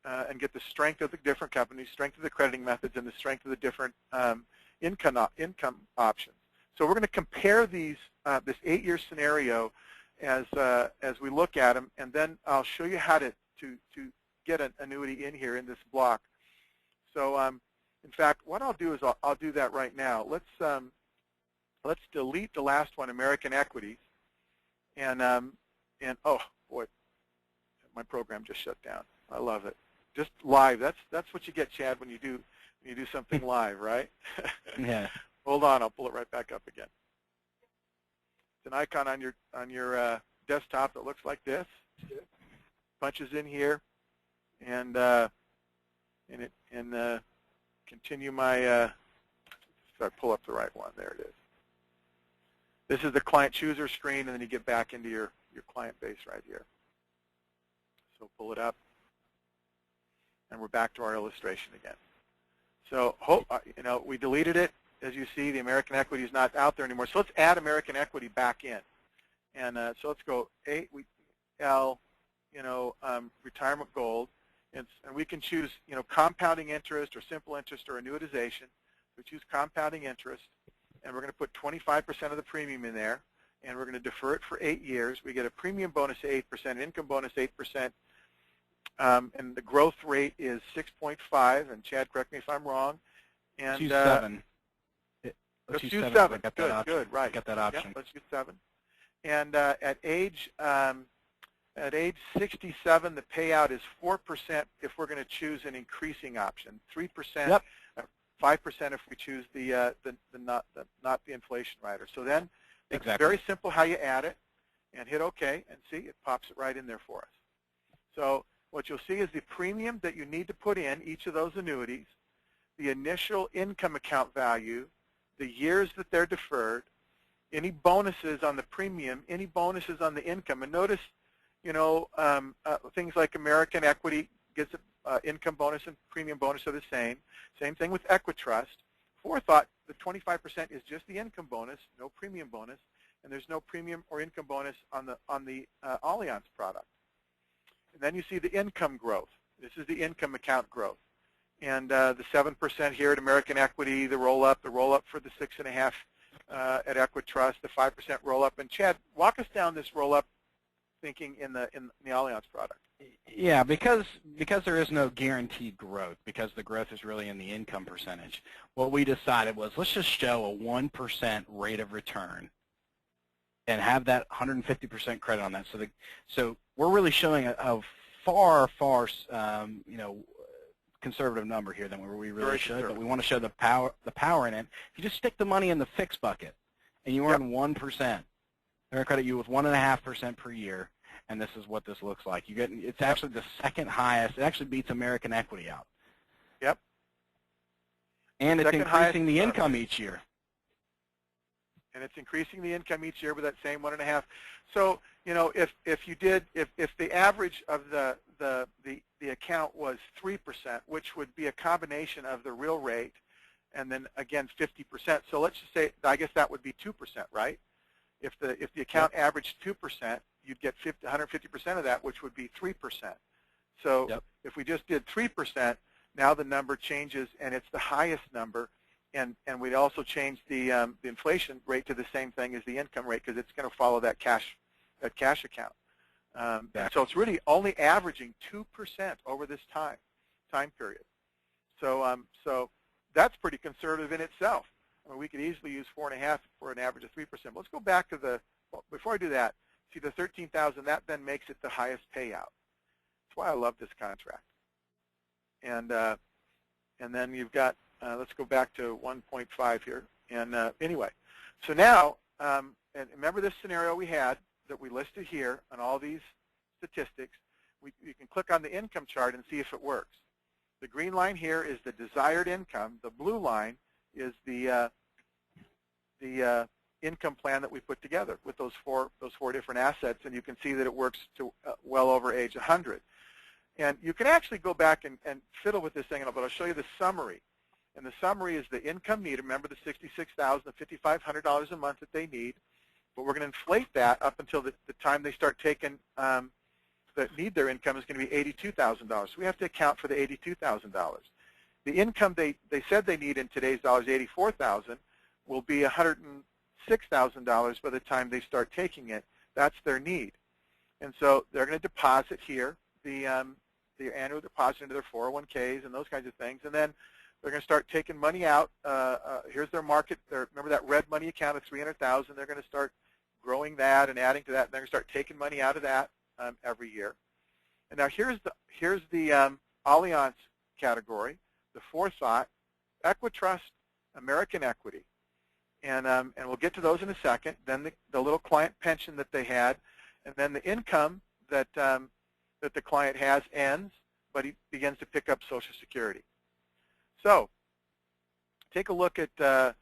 and get the strength of the different companies, strength of the crediting methods, and the strength of the different income options. So we're going to compare these this 8-year scenario as we look at them, and then I'll show you how to get an annuity in here in this block. So in fact, what I'll do is I'll do that right now. Let's delete the last one, American Equities, and oh boy, my program just shut down. I love it. Just live. That's what you get, Chad, when you do something live, right? Yeah. Hold on, I'll pull it right back up again. It's an icon on your desktop that looks like this. Punches in here, and continue my. So I pull up the right one. There it is. This is the client chooser screen, and then you get back into your client base right here. So pull it up, and we're back to our illustration again. So you know, we deleted it. As you see, the American Equity is not out there anymore. So let's add American Equity back in. And so let's go L, you know, Retirement Gold, and we can choose, you know, compounding interest or simple interest or annuitization. We choose compounding interest, and we're going to put 25% of the premium in there, and we're going to defer it for 8 years. We get a premium bonus of 8%, income bonus 8%, and the growth rate is 6.5. And Chad, correct me if I'm wrong. And choose 7. Let's use 7. Good, right. Get that option. Yep, let's use 7. And at age 67, the payout is 4% if we're going to choose an increasing option, 3%, yep. 5% if we choose the not the inflation rider. So then it's exactly. very simple how you add it, and hit OK, and see, it pops it right in there for us. So what you'll see is the premium that you need to put in each of those annuities, the initial income account value, the years that they're deferred, any bonuses on the premium, any bonuses on the income. And notice, you know, things like American Equity gets an income bonus and premium bonus are the same. Same thing with Equitrust. Forethought, the 25% is just the income bonus, no premium bonus, and there's no premium or income bonus on the Allianz product. And then you see the income growth. This is the income account growth. And the 7% here at American Equity, the roll-up for the 6.5 at Equitrust, the 5% roll-up. And Chad, walk us down this roll-up thinking in the Allianz product. Yeah, because there is no guaranteed growth, because the growth is really in the income percentage, what we decided was let's just show a 1% rate of return and have that 150% credit on that. So we're really showing a far, you know, conservative number here than we really should, but we want to show the power in it. If you just stick the money in the fixed bucket and you earn 1%, they're going to credit you with 1.5% per year, and this is what this looks like. You get it's actually the second highest. It actually beats American Equity out. Yep. And it's increasing the income each year. And it's increasing the income each year with that same 1.5. So, you know, if the average of the account was 3%, which would be a combination of the real rate and then again 50%. So let's just say, I guess that would be 2%, right? If the account averaged 2%, you'd get 150% of that, which would be 3%. So if we just did 3%, now the number changes and it's the highest number, and we'd also change the inflation rate to the same thing as the income rate, because it's going to follow that cash account. And so it's really only averaging 2% over this time period. So so that's pretty conservative in itself. I mean, we could easily use 4.5 for an average of 3%. Let's go back to before I do that, see the 13,000, that then makes it the highest payout. That's why I love this contract. and then you've got, let's go back to 1.5 here. And anyway, so now, and remember this scenario we had that we listed here on all these statistics. You can click on the income chart and see if it works. The green line here is the desired income. The blue line is the income plan that we put together with those four different assets, and you can see that it works to well over age 100. And you can actually go back and fiddle with this thing, but I'll show you the summary. And the summary is the income needed. Remember the $66,000, the $5,500 a month that they need. But we're going to inflate that up until the time they start taking that need their income is going to be $82,000. So we have to account for the $82,000. The income they said they need in today's dollars, $84,000, will be $106,000 by the time they start taking it. That's their need. And so they're going to deposit here the annual deposit into their 401ks and those kinds of things. And then they're going to start taking money out. Here's their market. Remember that red money account of $300,000? They're going to start growing that and adding to that. And they're going to start taking money out of that every year. And now here's the Allianz category, the forethought, Equitrust, American Equity. And we'll get to those in a second. Then the little client pension that they had, and then the income that the client has ends, but he begins to pick up Social Security. So take a look at let's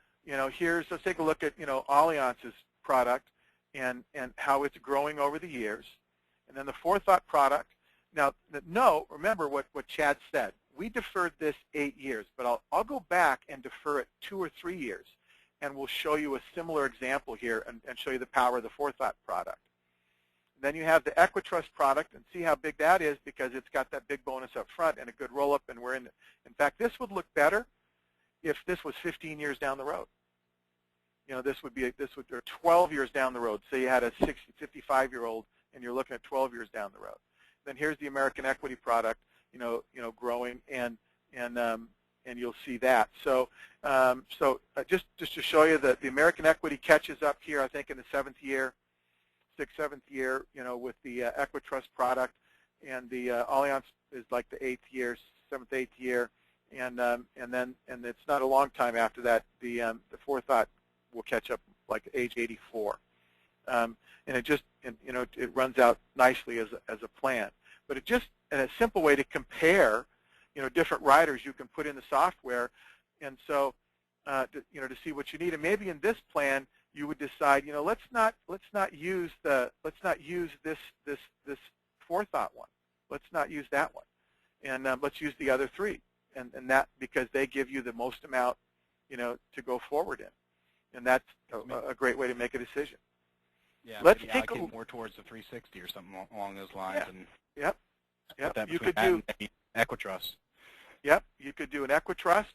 take a look at Allianz's product and how it's growing over the years, and then the forethought product. Now remember what Chad said. We deferred this 8 years, but I'll go back and defer it 2 or 3 years, and we'll show you a similar example here and show you the power of the forethought product. Then you have the Equitrust product, and see how big that is because it's got that big bonus up front and a good roll-up, and we're in fact, this would look better if this was 15 years down the road. This would 12 years down the road. Say you had a 55-year-old, and you're looking at 12 years down the road. Then here's the American Equity product, growing, and you'll see that. So, just to show you that the American Equity catches up here, I think in the 6th, 7th year, with the Equitrust product, and the Allianz is like the 8th year, 7th, 8th year, and it's not a long time after that. The forethought will catch up like age 84, and it runs out nicely as a plan. But it just a simple way to compare, different riders you can put in the software, and so to see what you need. And maybe in this plan you would decide, let's not use this forethought one. Let's not use that one, and let's use the other 3, and that because they give you the most amount, to go forward in, and that's a great way to make a decision. Yeah, let's take more towards the 360 or something along those lines. Yeah. And yep. You could do Equitrust. Yep. You could do an Equitrust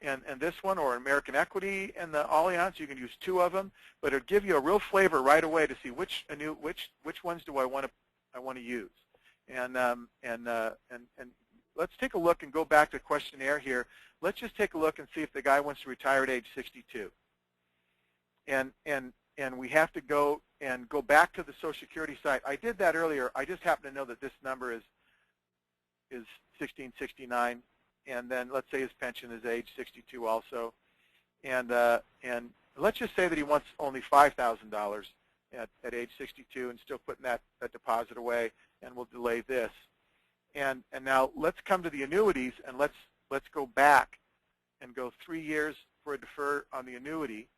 and this one, or American Equity and the Allianz. You can use 2 of them, but it'll give you a real flavor right away to see which ones do I want to use. And let's take a look and go back to questionnaire here. Let's just take a look and see if the guy wants to retire at age 62. And we have to go back to the Social Security site. I did that earlier. I just happen to know that this number is 1669, and then let's say his pension is age 62 also, and let's just say that he wants only $5,000 at age 62 and still putting that deposit away, and we'll delay this. And now let's come to the annuities, and let's go back and go 3 years for a defer on the annuity,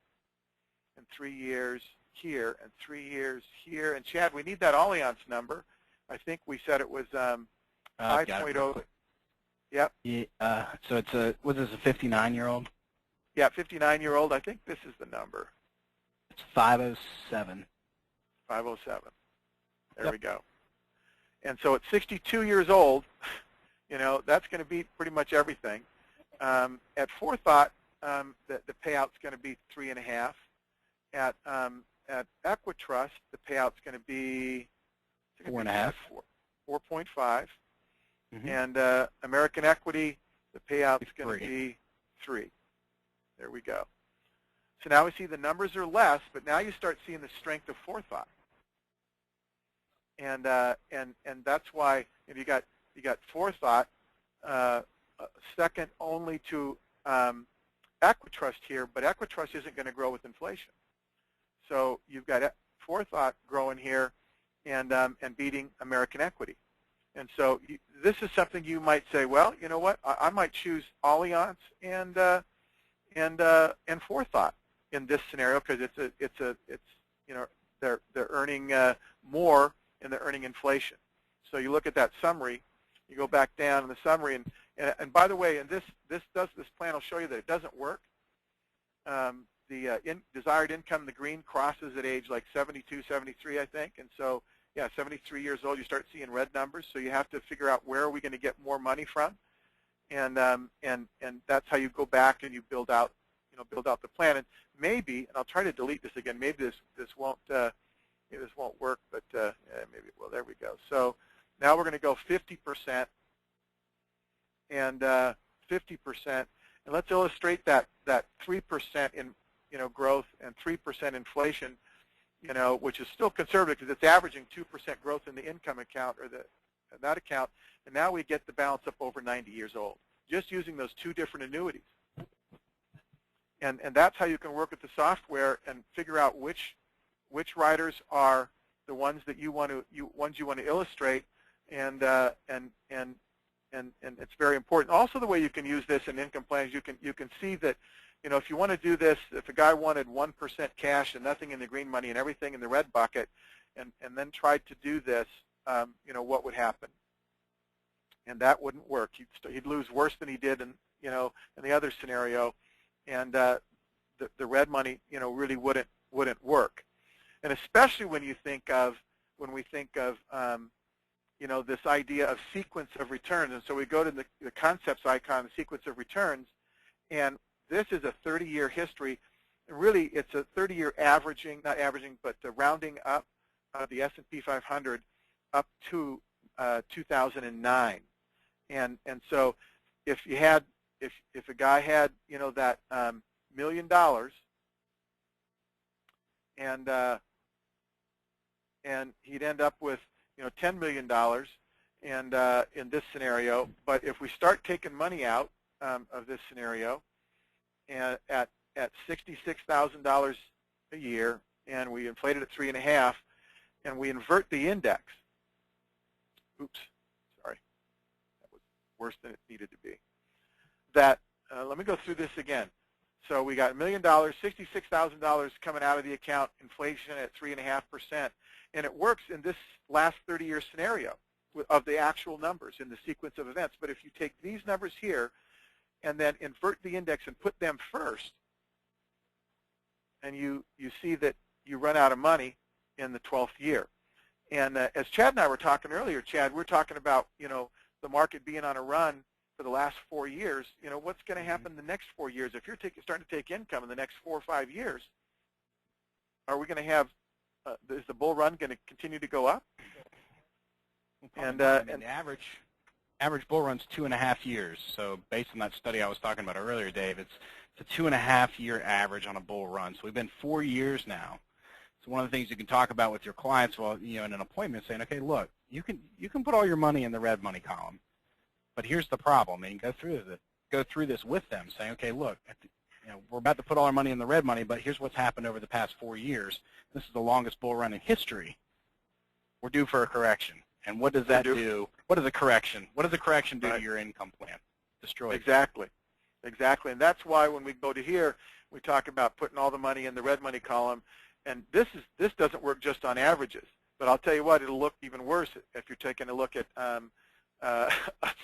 and 3 years here, and 3 years here. And Chad, we need that Allianz number. I think we said it was 5.0. Yep. Yeah, so was this a 59-year-old? Yeah, 59-year-old. I think this is the number. It's 507. 507. There Yep. we go. And so at 62 years old, that's going to be pretty much everything. At forethought, the payout's going to be 3.5. At Equitrust, the payout's going to be 4.5. 4.5. Mm-hmm. And American Equity, the payout's going to 3. be 3. There we go. So now we see the numbers are less, but now you start seeing the strength of forethought. And that's why if you got forethought second only to Equitrust here, but Equitrust isn't going to grow with inflation. So you've got Forethought growing here and beating American Equity. And so this is something you might say, well, you know what, I might choose Allianz and Forethought in this scenario because it's you know, they're earning more and they're earning inflation. So you look at that summary, you go back down in the summary, and by the way, and this plan will show you that it doesn't work. The desired income, the green, crosses at age like 72, 73, I think, and so yeah, 73 years old, you start seeing red numbers. So you have to figure out where are we going to get more money from, and that's how you go back and you build out the plan. And maybe, and I'll try to delete this again. Maybe this won't work, but maybe it will. There we go. So now we're going to go 50% and 50%, and let's illustrate that 3% in growth and 3% inflation. Which is still conservative because it's averaging 2% growth in the income account or that account, and now we get the balance up over 90 years old, just using those two different annuities. And that's how you can work with the software and figure out which riders are the ones that you want to illustrate, and it's very important. Also, the way you can use this in income plans, you can see that. If you want to do this, if a guy wanted 1% cash and nothing in the green money and everything in the red bucket, and then tried to do this, what would happen? And that wouldn't work. He'd lose worse than he did in the other scenario, and the red money, really wouldn't work. And especially when we think of this idea of sequence of returns. And so we go to the concepts icon, the sequence of returns, and this is a 30-year history. Really, it's a 30-year averaging, not averaging, but rounding up the S&P 500 up to 2009. And so if a guy had that $1 million and he'd end up with $10 million and in this scenario, but if we start taking money out of this scenario, and at $66,000 a year, and we inflate it at 3.5, and we invert the index. Oops, sorry, that was worse than it needed to be. Let me go through this again. So we got $1 million, $66,000 coming out of the account, inflation at 3.5%, and it works in this last 30-year scenario of the actual numbers in the sequence of events. But if you take these numbers here and then invert the index and put them first, and you see that you run out of money in the 12th year. And as Chad and I were talking earlier, Chad, we're talking about the market being on a run for the last 4 years. What's going to happen the next 4 years? If you're starting to take income in the next 4 or 5 years, are we going to have? Is the bull run going to continue to go up? And the average bull run's 2.5 years. So based on that study I was talking about earlier, Dave, it's a 2.5-year average on a bull run. So we've been 4 years now. So one of the things you can talk about with your clients while in an appointment, saying, okay, look, you can put all your money in the red money column, but here's the problem. And you go through this with them, saying, okay, look, we're about to put all our money in the red money, but here's what's happened over the past 4 years. This is the longest bull run in history. We're due for a correction. And what does that do? What does a correction do to your income plan? Destroy it. Exactly. And that's why when we go to here, we talk about putting all the money in the red money column. And this doesn't work just on averages. But I'll tell you what, it'll look even worse if you're taking a look at a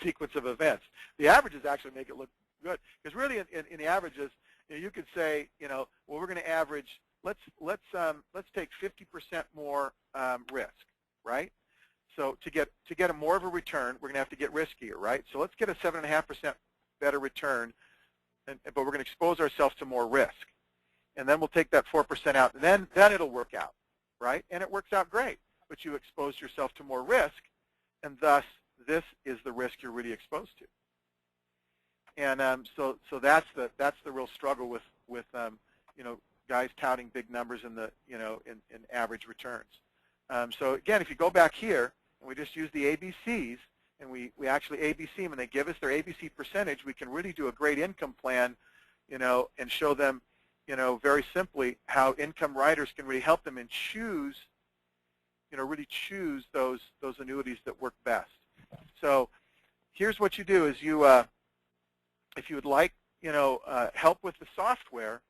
sequence of events. The averages actually make it look good. Because really in the averages, you could say, well, we're going to average, let's take 50% more risk, right? So to get a more of a return, we're going to have to get riskier, right? So let's get a 7.5% better return, but we're going to expose ourselves to more risk. And then we'll take that 4% out, and then it'll work out, right? And it works out great, but you exposed yourself to more risk, and thus this is the risk you're really exposed to. And so that's the real struggle with guys touting big numbers in the in average returns. So again, if you go back here and we just use the ABCs, and we actually ABC them, and they give us their ABC percentage, we can really do a great income plan, and show them, very simply how income riders can really help them and choose, really choose those annuities that work best. So here's what you do is you, if you would like, help with the software,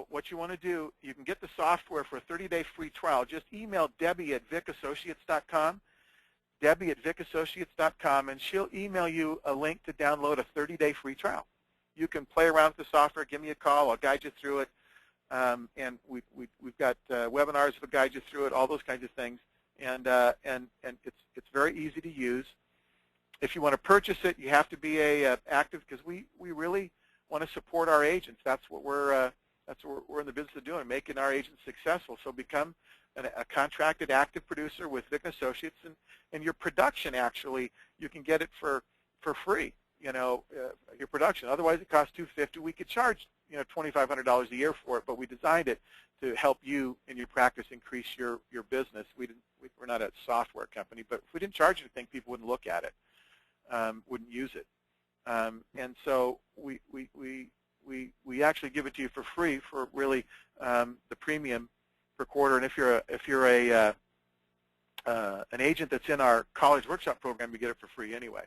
what you want to do, you can get the software for a 30-day free trial. Just email Debbie at vickassociates.com, Debbie at vickassociates.com, and she'll email you a link to download a 30-day free trial. You can play around with the software, give me a call, I'll guide you through it, and we've got webinars that'll guide you through it, all those kinds of things, and it's very easy to use. If you want to purchase it, you have to be active, because we really want to support our agents. That's what we're in the business of doing, making our agents successful. So become a contracted active producer with Vick & Associates, and your production, actually, you can get it for free. Your production. Otherwise, it costs $250. We could charge $2,500 a year for it, but we designed it to help you in your practice increase your business. We're not a software company, but if we didn't charge anything, people wouldn't look at it, wouldn't use it, and so we actually give it to you for free for really the premium per quarter. And if you're an agent that's in our college workshop program, you get it for free anyway.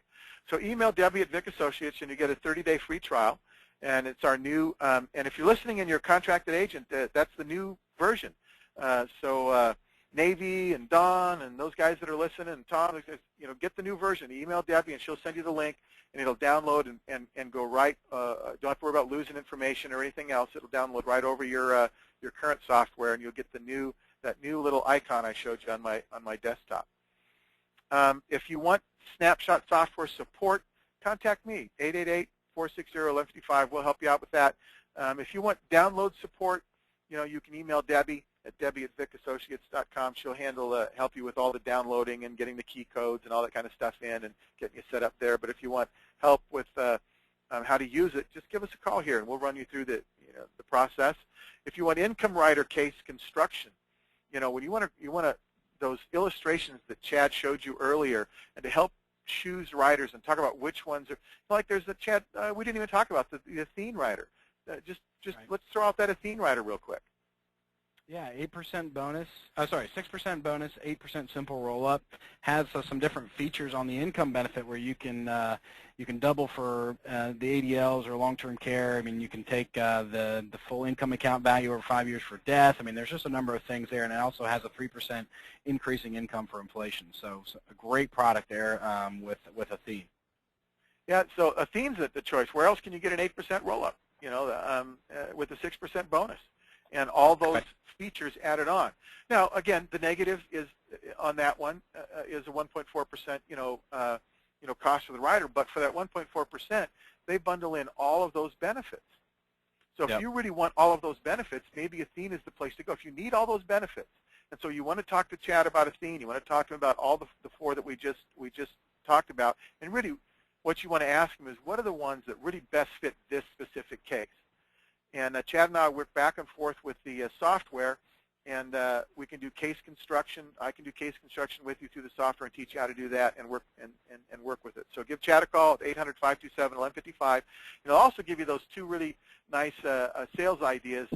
So email Debbie at Vick Associates, and you get a 30-day free trial. And it's our new, and if you're listening and you're a contracted agent, that's the new version. So Navy and Don and those guys that are listening, and Tom, get the new version. Email Debbie, and she'll send you the link, and it'll download and go right. Don't have to worry about losing information or anything else. It'll download right over your current software, and you'll get that new little icon I showed you on my desktop. If you want snapshot software support, contact me, 888-460-1155. We'll help you out with that. If you want download support, you can email Debbie at vickassociates.com. She'll help you with all the downloading and getting the key codes and all that kind of stuff in and getting you set up there. But if you want help with how to use it, just give us a call here, and we'll run you through the process. If you want income rider case construction, when you want those illustrations that Chad showed you earlier, and to help choose riders and talk about which ones are, like there's the Chad, we didn't even talk about the Athene rider. Just right. Let's throw out that Athene rider real quick. Yeah, 8% bonus. 6% bonus, 8% simple roll-up. Has some different features on the income benefit where you can double for the ADLs or long-term care. I mean, you can take the full income account value over 5 years for death. I mean, there's just a number of things there, and it also has a 3% increasing income for inflation. So a great product there with Athene. Yeah, so Athene's the choice. Where else can you get an 8% roll-up? With a 6% bonus, and all those features added on. Now, again, the negative is on that one is a 1.4%, cost for the rider. But for that 1.4%, they bundle in all of those benefits. So if you really want all of those benefits, maybe Athene is the place to go. If you need all those benefits, and so you want to talk to Chad about Athene, you want to talk to him about all the four that we just talked about, and really what you want to ask him is, what are the ones that really best fit this specific case? And Chad and I work back and forth with the software, and we can do case construction. I can do case construction with you through the software and teach you how to do that and work with it. So give Chad a call at 800-527-1155. It'll also give you those two really nice sales ideas,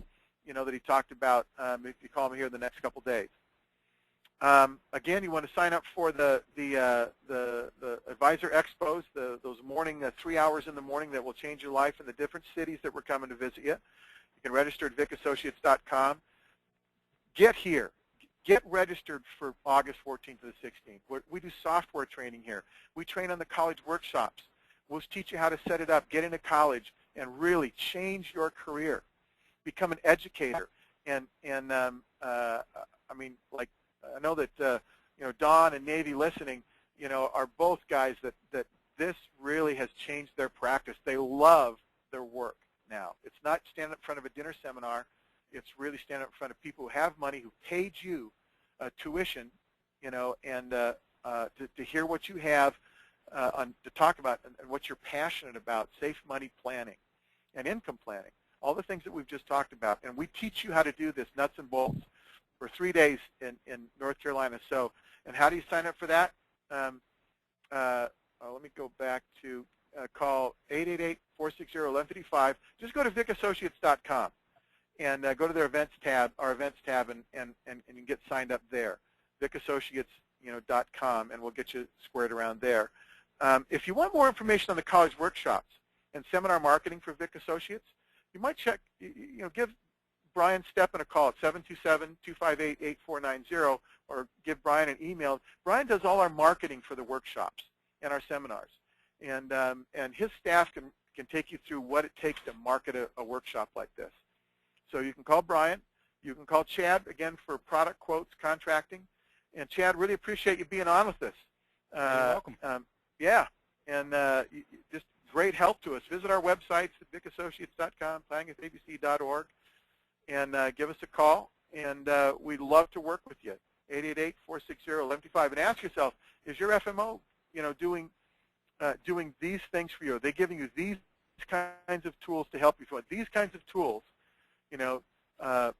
that he talked about if you call him here in the next couple days. Again, you want to sign up for the advisor expos, those morning 3 hours in the morning that will change your life in the different cities that we're coming to visit you. You can register at vickassociates.com. Get here. Get registered for August 14th to the 16th. We do software training here. We train on the college workshops. We'll teach you how to set it up, get into college, and really change your career. Become an educator. And I mean, like, I know that Don and Navy listening, are both guys that this really has changed their practice. They love their work now. It's not standing up in front of a dinner seminar. It's really standing up in front of people who have money, who paid you tuition, and to hear what you have to talk about and what you're passionate about, safe money planning and income planning, all the things that we've just talked about. And we teach you how to do this nuts and bolts for 3 days in North Carolina. So, and how do you sign up for that? let me go back to call 888-460-1155. Just go to vickassociates.com and go to their events tab, our events tab, and you can get signed up there. vickassociates.com, and we'll get you squared around there. If you want more information on the college workshops and seminar marketing for Vick Associates, you might check, give Brian Steppen a call at 727-258-8490, or give Brian an email. Brian does all our marketing for the workshops and our seminars, and his staff can take you through what it takes to market a workshop like this. So you can call Brian. You can call Chad, again, for product quotes, contracting. And Chad, really appreciate you being on with us. You're welcome. Yeah, and just great help to us. Visit our websites at vickassociates.com, planningwithabc.org, and give us a call. And we'd love to work with you. 888-460-1155. And ask yourself, is your FMO, doing these things for you? Are they giving you these kinds of tools to help you? If you want these kinds of tools, come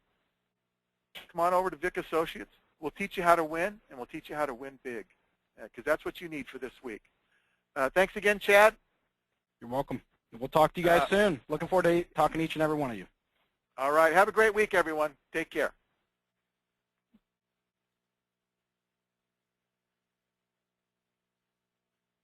on over to Vick Associates. We'll teach you how to win, and we'll teach you how to win big, because that's what you need for this week. Thanks again, Chad. You're welcome. We'll talk to you guys soon. Looking forward to talking to each and every one of you. All right. Have a great week, everyone. Take care.